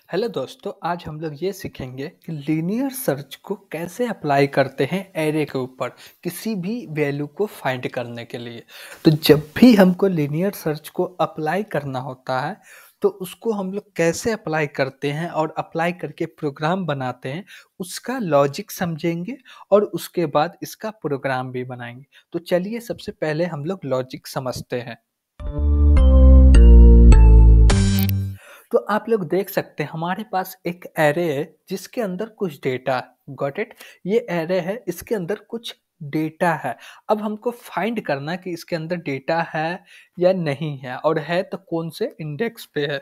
Hello दोस्तों, आज हम लोग ये सीखेंगे कि लीनियर सर्च को कैसे अप्लाई करते हैं एरे के ऊपर किसी भी वैल्यू को फाइंड करने के लिए। तो जब भी हमको लीनियर सर्च को अप्लाई करना होता है तो उसको हम लोग कैसे अप्लाई करते हैं और अप्लाई करके प्रोग्राम बनाते हैं, उसका लॉजिक समझेंगे और उसके बाद इसका प्रोग्राम भी बनाएंगे। तो चलिए सबसे पहले हम लोग लॉजिक समझते हैं। तो आप लोग देख सकते हैं हमारे पास एक एरे है जिसके अंदर कुछ डेटा है। Got it. ये एरे है, इसके अंदर कुछ डेटा है। अब हमको फाइंड करना है कि इसके अंदर डेटा है या नहीं है, और है तो कौन से इंडेक्स पे है।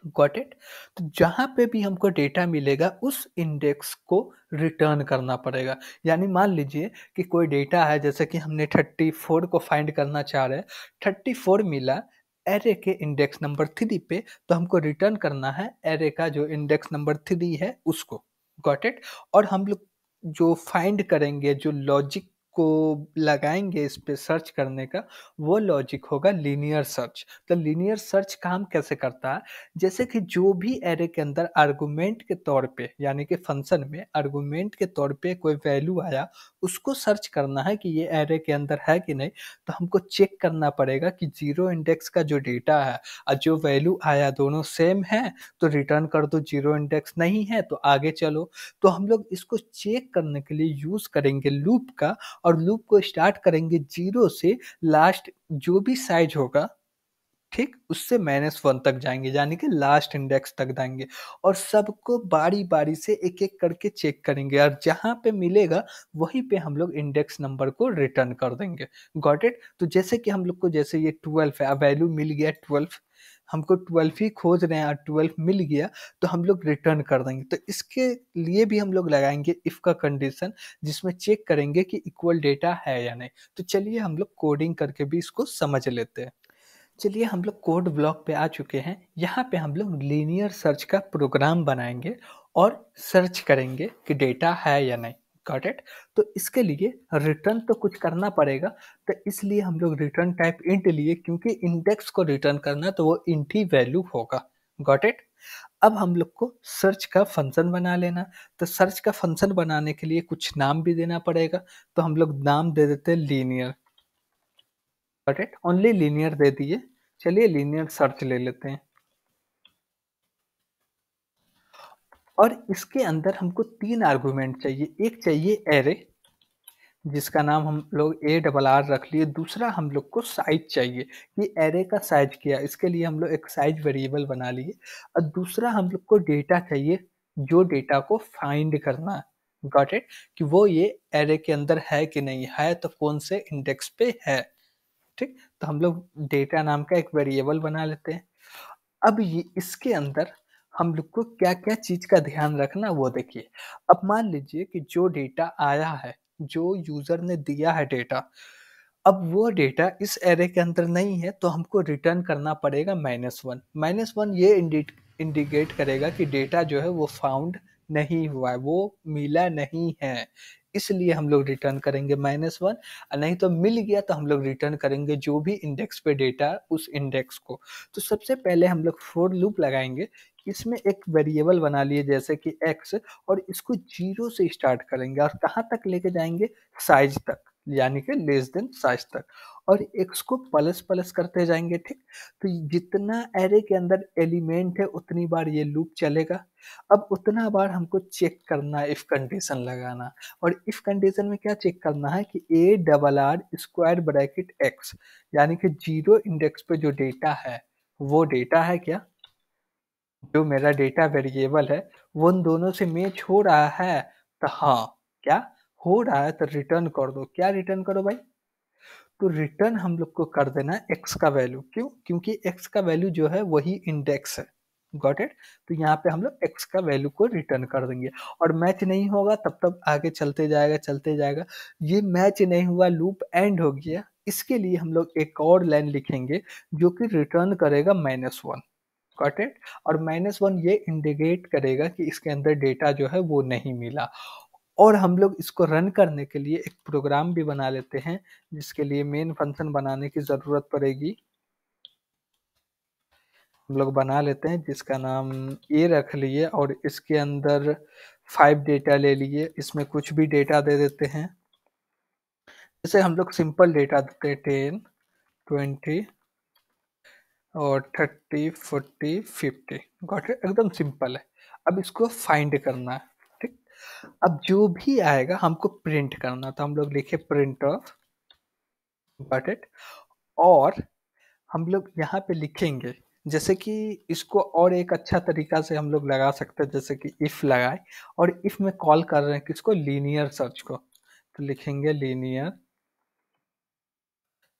Got it. तो जहां पे भी हमको डेटा मिलेगा उस इंडेक्स को रिटर्न करना पड़ेगा। यानी मान लीजिए कि कोई डेटा है, जैसे कि हमने 34 को फाइंड करना चाह रहे हैं। 34 मिला एरे के इंडेक्स नंबर 3 पे, तो हमको रिटर्न करना है एरे का जो इंडेक्स नंबर 3 है उसको। Got it. और हम लोग जो फाइंड करेंगे, जो लॉजिक को लगाएंगे इस पे सर्च करने का, वो लॉजिक होगा लीनियर सर्च। तो लीनियर सर्च काम कैसे करता है, जैसे कि जो भी एरे के अंदर आर्गुमेंट के तौर पे, यानी कि फंक्शन में आर्गुमेंट के तौर पे कोई वैल्यू आया, उसको सर्च करना है कि ये एरे के अंदर है कि नहीं। तो हमको चेक करना पड़ेगा कि जीरो इंडेक्स का जो डेटा है और जो वैल्यू आया दोनों सेम है तो रिटर्न कर दो, जीरो इंडेक्स नहीं है तो आगे चलो। तो हम लोग इसको चेक करने के लिए यूज करेंगे लूप का, और लूप को स्टार्ट करेंगे जीरो से, लास्ट जो भी साइज होगा, ठीक, उससे -1 तक जाएंगे, यानी कि लास्ट इंडेक्स तक जाएंगे। और सबको बारी बारी से एक एक करके चेक करेंगे, और जहां पे मिलेगा वहीं पे हम लोग इंडेक्स नंबर को रिटर्न कर देंगे। Got it. तो जैसे कि हम लोग को, जैसे ये 12 है, अब वैल्यू मिल गया 12, हमको 12 ही खोज रहे हैं और 12 मिल गया, तो हम लोग रिटर्न कर देंगे। तो इसके लिए भी हम लोग लगाएंगे इफ का कंडीशन, जिसमें चेक करेंगे कि इक्वल डेटा है या नहीं। तो चलिए हम लोग कोडिंग करके भी इसको समझ लेते हैं। चलिए हम लोग कोड ब्लॉक पे आ चुके हैं। यहाँ पे हम लोग लीनियर सर्च का प्रोग्राम बनाएंगे और सर्च करेंगे कि डेटा है या नहीं। Got it. तो इसके लिए रिटर्न तो कुछ करना पड़ेगा, तो इसलिए हम लोग रिटर्न टाइप इंट लिए, क्योंकि इंडेक्स को रिटर्न करना तो वो इंट ही वैल्यू होगा। Got it. अब हम लोग को सर्च का फंक्शन बना लेना। तो सर्च का फंक्शन बनाने के लिए कुछ नाम भी देना पड़ेगा, तो हम लोग नाम दे देते हैं linear. Got it. Only linear दे दिए। चलिए लीनियर सर्च ले लेते हैं। और इसके अंदर हमको 3 आर्गुमेंट चाहिए। एक चाहिए एरे, जिसका नाम हम लोग ए डबल आर रख लिए। दूसरा हम लोग को साइज चाहिए कि एरे का साइज क्या है, इसके लिए हम लोग एक साइज वेरिएबल बना लिए। और दूसरा हम लोग को डेटा चाहिए, जो डेटा को फाइंड करना है। Got it. कि वो ये एरे के अंदर है कि नहीं है, तो कौन से इंडेक्स पे है। ठीक। तो हम लोग डेटा नाम का एक वेरिएबल बना लेते हैं। अब ये इसके अंदर हम लोग को क्या-क्या चीज़ का ध्यान रखना वो देखिए। अब मान लीजिए कि जो डेटा आया है, जो यूज़र ने दिया है डेटा, अब वो डेटा इस एरे के अंदर नहीं है, तो हमको रिटर्न करना पड़ेगा -1। -1 ये इंडिकेट करेगा कि डेटा जो है वो फाउंड नहीं हुआ है, वो मिला नहीं है। इसलिए हम लोग रिटर्न करेंगे -1, और नहीं तो मिल गया तो हम लोग रिटर्न करेंगे जो भी इंडेक्स पे डेटा है उस इंडेक्स को। तो सबसे पहले हम लोग फॉर लूप लगाएंगे। इसमें एक वेरिएबल बना लिए जैसे कि एक्स, और इसको 0 से स्टार्ट करेंगे और कहाँ तक लेके जाएंगे, साइज तक, यानी कि लेस देन साइज तक। और एक्स को प्लस प्लस करते जाएंगे। ठीक। तो जितना एरे के अंदर एलिमेंट है उतनी बार ये लूप चलेगा। अब उतना बार हमको चेक करना है, इफ कंडीशन लगाना। और इफ कंडीशन में क्या चेक करना है कि A double R square bracket x, यानी कि 0 इंडेक्स पे जो डेटा है वो डेटा है क्या, जो मेरा डेटा वेरिएबल है वो उन दोनों से मैच हो रहा है। तो हाँ, क्या हो रहा है तो रिटर्न कर दो। क्या रिटर्न करो भाई, तो रिटर्न हम लोग को कर देना है एक्स का वैल्यू। क्यों, क्योंकि एक्स का वैल्यू जो है वही इंडेक्स है। Got it. तो यहाँ पे हम लोग एक्स का वैल्यू को रिटर्न कर देंगे। और मैच नहीं होगा तब तक आगे चलते जाएगा चलते जाएगा। ये मैच नहीं हुआ, लूप एंड हो गया, इसके लिए हम लोग एक और लाइन लिखेंगे जो कि रिटर्न करेगा -1। Got it. और -1 ये इंडिकेट करेगा कि इसके अंदर डेटा जो है वो नहीं मिला। और हम लोग इसको रन करने के लिए एक प्रोग्राम भी बना लेते हैं, जिसके लिए मेन फंक्शन बनाने की ज़रूरत पड़ेगी। हम लोग बना लेते हैं जिसका नाम ए रख लिए और इसके अंदर 5 डेटा ले लिए, इसमें कुछ भी डेटा दे देते हैं। जैसे हम लोग सिंपल डेटा देते हैं 10, 20 और 30, 40, 50। Got it? एकदम सिंपल है। अब इसको फाइंड करना है, ठीक? अब जो भी आएगा हमको प्रिंट करना, तो हम लोग लिखे प्रिंट ऑफ, गॉट इट? और हम लोग यहाँ पे लिखेंगे, जैसे कि इसको और एक अच्छा तरीका से हम लोग लगा सकते हैं, जैसे कि इफ लगाए और इफ में कॉल कर रहे हैं किसको, लीनियर सर्च को, तो लिखेंगे लीनियर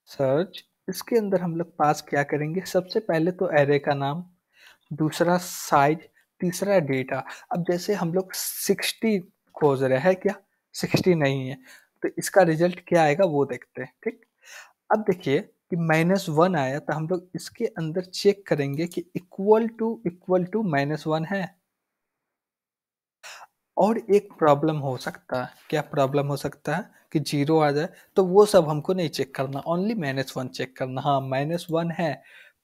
सर्च। इसके अंदर हम लोग पास क्या करेंगे, सबसे पहले तो एरे का नाम, दूसरा साइज, तीसरा डेटा। अब जैसे हम लोग 60 खोज रहे हैं, क्या 60 नहीं है, तो इसका रिजल्ट क्या आएगा वो देखते हैं, ठीक? अब देखिए कि -1 आया, तो हम लोग इसके अंदर चेक करेंगे कि इक्वल टू -1 है। और एक प्रॉब्लम हो सकता है, क्या प्रॉब्लम हो सकता है कि 0 आ जाए, तो वो सब हमको नहीं चेक करना, ओनली -1 चेक करना। हाँ, -1 है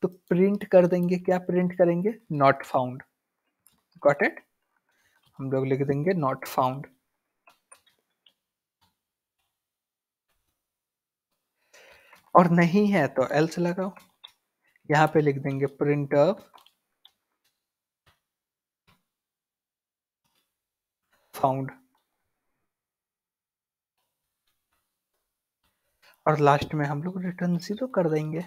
तो प्रिंट कर देंगे, क्या प्रिंट करेंगे, नॉट फाउंड। Got it? हम लोग लिख देंगे नॉट फाउंड। और नहीं है तो एल्स लगाओ, यहाँ पे लिख देंगे प्रिंट फाउंड, और लास्ट में हम लोग रिटर्न 0 कर देंगे।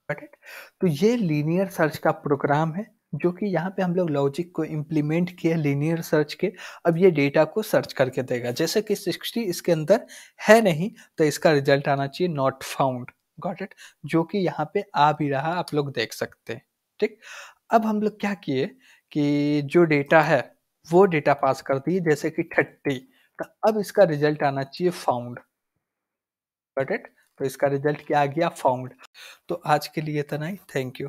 Got it? तो ये लीनियर सर्च का प्रोग्राम है, जो कि यहाँ पे हम लोग लॉजिक को इम्प्लीमेंट किए लीनियर सर्च के। अब ये डेटा को सर्च करके देगा, जैसे कि 60 इसके अंदर है नहीं, तो इसका रिजल्ट आना चाहिए नॉट फाउंड। Got it? जो कि यहाँ पे आ भी रहा, आप लोग देख सकते हैं, ठीक? अब हम लोग क्या किए कि जो डेटा है वो डेटा पास कर दिए, जैसे कि 30, तो अब इसका रिजल्ट आना चाहिए फाउंड। Got it? तो इसका रिजल्ट क्या आ गया, फाउंड। तो आज के लिए इतना ही, थैंक यू।